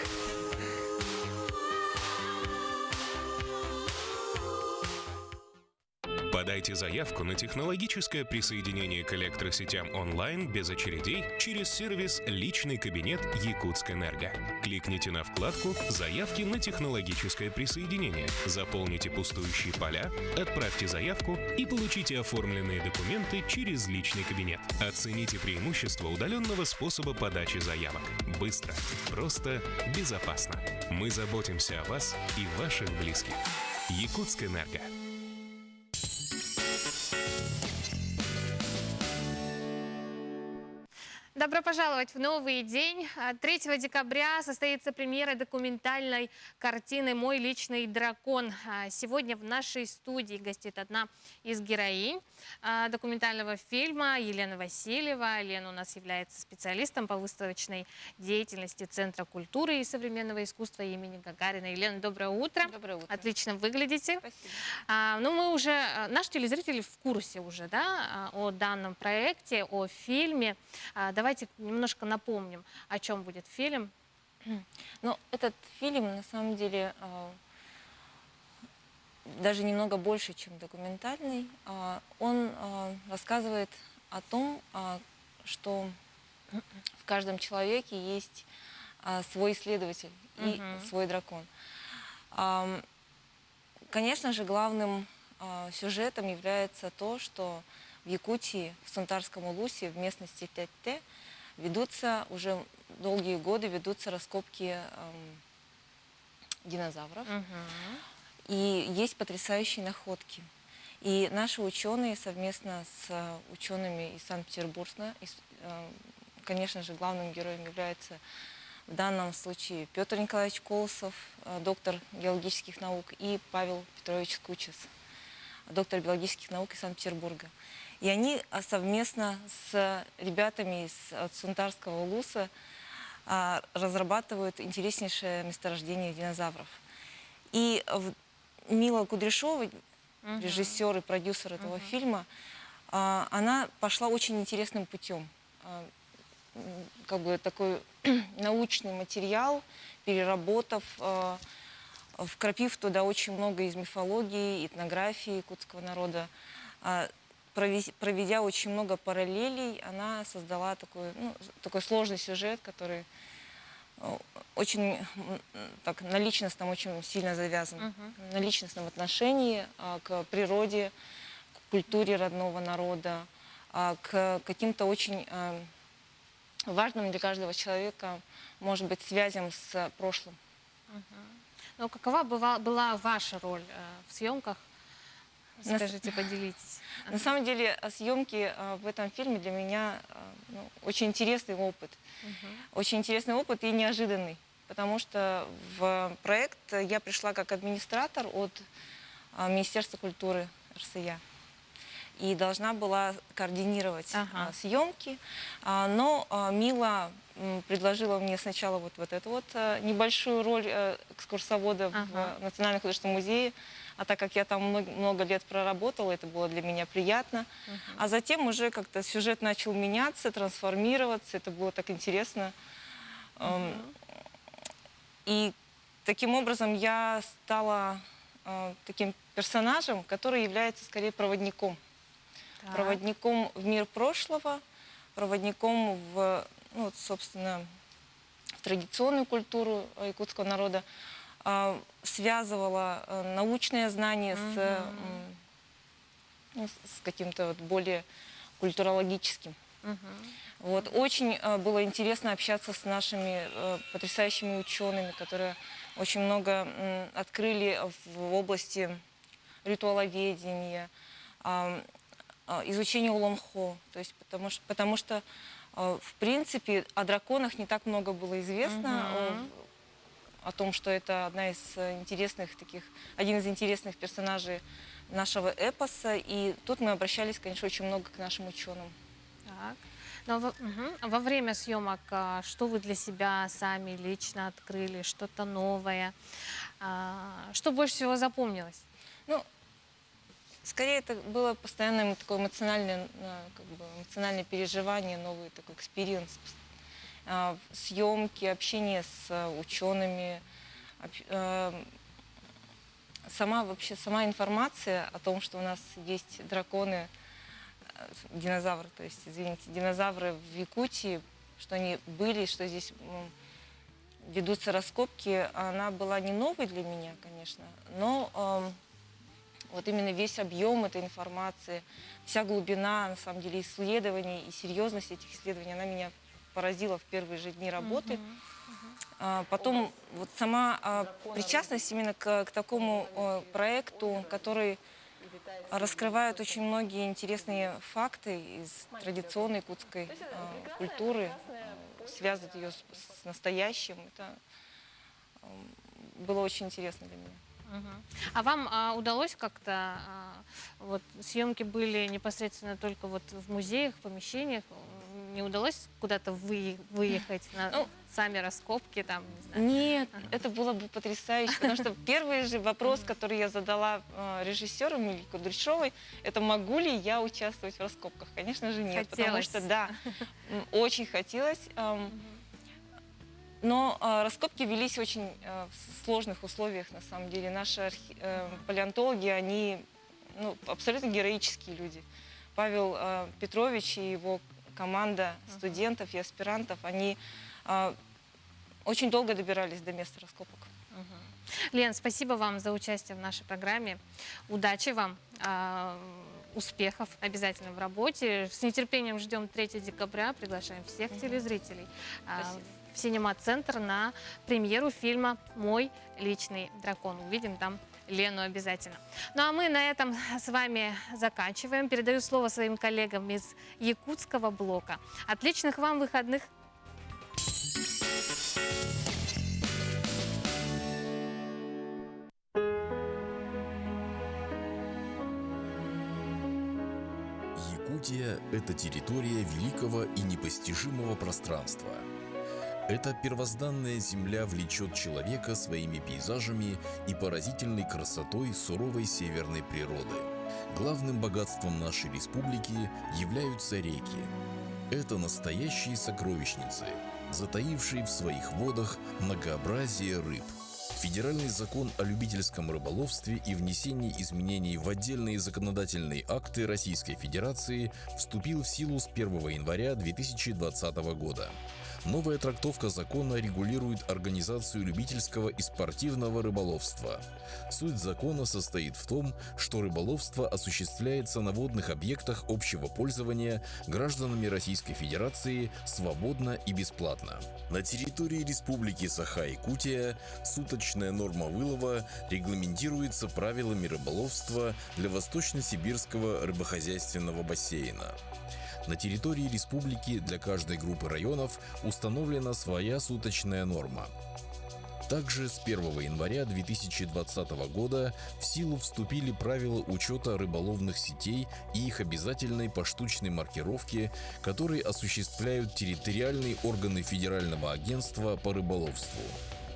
Подайте заявку на технологическое присоединение к электросетям онлайн без очередей через сервис «Личный кабинет Якутскэнерго». Кликните на вкладку «Заявки на технологическое присоединение», заполните пустующие поля, отправьте заявку и получите оформленные документы через личный кабинет. Оцените преимущества удаленного способа подачи заявок. Быстро, просто, безопасно. Мы заботимся о вас и ваших близких. Якутскэнерго. Добро пожаловать в новый день. 3 декабря состоится премьера документальной картины «Мой личный дракон». Сегодня в нашей студии гостит одна из героинь документального фильма Елена Васильева. Елена у нас является специалистом по выставочной деятельности Центра культуры и современного искусства имени Гагарина. Елена, доброе утро. Доброе утро. Отлично выглядите. Спасибо. Ну, мы уже, наши телезрители в курсе уже, да, о данном проекте, о фильме. Давайте немножко напомним, о чем будет фильм. Ну, этот фильм, на самом деле, даже немного больше, чем документальный. Он рассказывает о том, что в каждом человеке есть свой исследователь и свой дракон. Конечно же, главным сюжетом является то, что в Якутии, в Сунтарском улусе, в местности Тетте, уже долгие годы ведутся раскопки динозавров. И есть потрясающие находки. И наши ученые совместно с учеными из Санкт-Петербурга, конечно же, главным героем является в данном случае Петр Николаевич Колосов, доктор биологических наук, и Павел Петрович Скучес, доктор биологических наук из Санкт-Петербурга. И они совместно с ребятами из Сунтарского улуса разрабатывают интереснейшее месторождение динозавров. И Мила Кудряшова, режиссер и продюсер этого фильма, она пошла очень интересным путем. Как бы такой научный материал, переработав, вкрапив туда очень много из мифологии, этнографии якутского народа, проведя очень много параллелей, она создала такой сложный сюжет, который очень так, на личностном очень сильно завязан, на личностном отношении к природе, к культуре родного народа, к каким-то очень важным для каждого человека, может быть, связям с прошлым. Но какова была ваша роль в съемках? Скажите, поделитесь. На самом деле, съемки в этом фильме для меня очень интересный опыт. Очень интересный опыт и неожиданный. Потому что в проект я пришла как администратор от Министерства культуры РСЯ. И должна была координировать съемки. Но Мила предложила мне сначала вот эту вот небольшую роль экскурсовода в Национальном художественном музее. А так как я там много лет проработала, это было для меня приятно. А затем уже как-то сюжет начал меняться, трансформироваться. Это было так интересно. И таким образом я стала таким персонажем, который является скорее проводником. Проводником в мир прошлого, проводником собственно, в традиционную культуру якутского народа, связывала научное знание с каким-то более культурологическим. Вот. Очень было интересно общаться с нашими потрясающими учеными, которые очень много открыли в области ритуаловедения, изучения улонхо. То есть, потому что, в принципе, о драконах не так много было известно, о том, что это один из интересных персонажей нашего эпоса. И тут мы обращались, конечно, очень много к нашим ученым. Так. Но во время съемок что вы для себя сами лично открыли, что-то новое? Что больше всего запомнилось? Скорее, это было постоянное такое эмоциональное переживание, новый такой экспириенс. Съемки, общение с учеными, сама информация о том, что у нас есть драконы, динозавры, то есть, извините, динозавры в Якутии, что они были, что здесь ведутся раскопки, она была не новой для меня, конечно, но вот именно весь объем этой информации, вся глубина, на самом деле, исследований и серьезность этих исследований, она меня поразила в первые же дни работы. Потом вот сама причастность именно к такому проекту, который раскрывает очень многие интересные факты из традиционной якутской культуры, связывает ее с настоящим. Это было очень интересно для меня. А вам удалось как-то, вот съемки были непосредственно только вот в музеях, в помещениях, не удалось куда-то выехать на сами раскопки там? Не знаю? Нет, это было бы потрясающе, потому что первый же вопрос, который я задала режиссеру Миле Кудряшовой, это могу ли я участвовать в раскопках? Конечно же нет, потому что да, очень хотелось. Но раскопки велись очень в сложных условиях, на самом деле. Наши палеонтологи, они абсолютно героические люди. Павел Петрович и его команда студентов и аспирантов, они очень долго добирались до места раскопок. Лен, спасибо вам за участие в нашей программе. Удачи вам, успехов обязательно в работе. С нетерпением ждем 3 декабря. Приглашаем всех телезрителей в Синема-центр на премьеру фильма «Мой личный дракон». Увидим там Лену обязательно. Ну а мы на этом с вами заканчиваем. Передаю слово своим коллегам из якутского блока. Отличных вам выходных! Якутия – это территория великого и непостижимого пространства. Эта первозданная земля влечет человека своими пейзажами и поразительной красотой суровой северной природы. Главным богатством нашей республики являются реки. Это настоящие сокровищницы, затаившие в своих водах многообразие рыб. Федеральный закон о любительском рыболовстве и внесении изменений в отдельные законодательные акты Российской Федерации вступил в силу с 1 января 2020 года. Новая трактовка закона регулирует организацию любительского и спортивного рыболовства. Суть закона состоит в том, что рыболовство осуществляется на водных объектах общего пользования гражданами Российской Федерации свободно и бесплатно. На территории Республики Саха-Якутия суточная норма вылова регламентируется правилами рыболовства для Восточно-Сибирского рыбохозяйственного бассейна. На территории республики для каждой группы районов установлена своя суточная норма. Также с 1 января 2020 года в силу вступили правила учета рыболовных сетей и их обязательной поштучной маркировки, которые осуществляют территориальные органы Федерального агентства по рыболовству.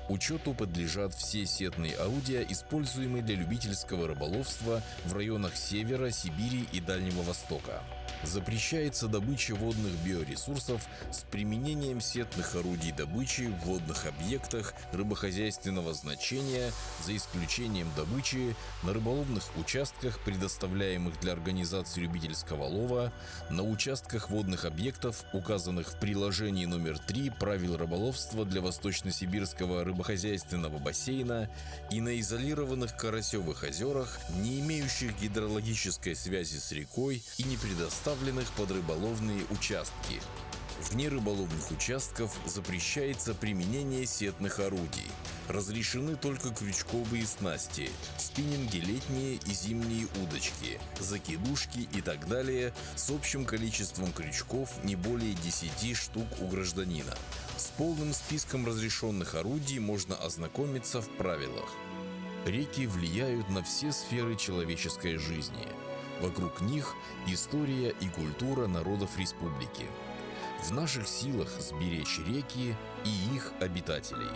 Учету подлежат все сетные орудия, используемые для любительского рыболовства в районах Севера, Сибири и Дальнего Востока. Запрещается добыча водных биоресурсов с применением сетных орудий добычи в водных объектах рыбохозяйственного значения, за исключением добычи на рыболовных участках, предоставляемых для организации любительского лова, на участках водных объектов, указанных в приложении номер 3 правил рыболовства для Восточно-Сибирского рыбохозяйственного бассейна и на изолированных Карасевых озерах, не имеющих гидрологической связи с рекой и не предоставленных под рыболовные участки. Вне рыболовных участков запрещается применение сетных орудий. Разрешены только крючковые снасти, спиннинги летние и зимние удочки, закидушки и так далее с общим количеством крючков не более 10 штук у гражданина. С полным списком разрешенных орудий можно ознакомиться в правилах. Реки влияют на все сферы человеческой жизни. Вокруг них история и культура народов республики. В наших силах сберечь реки и их обитателей.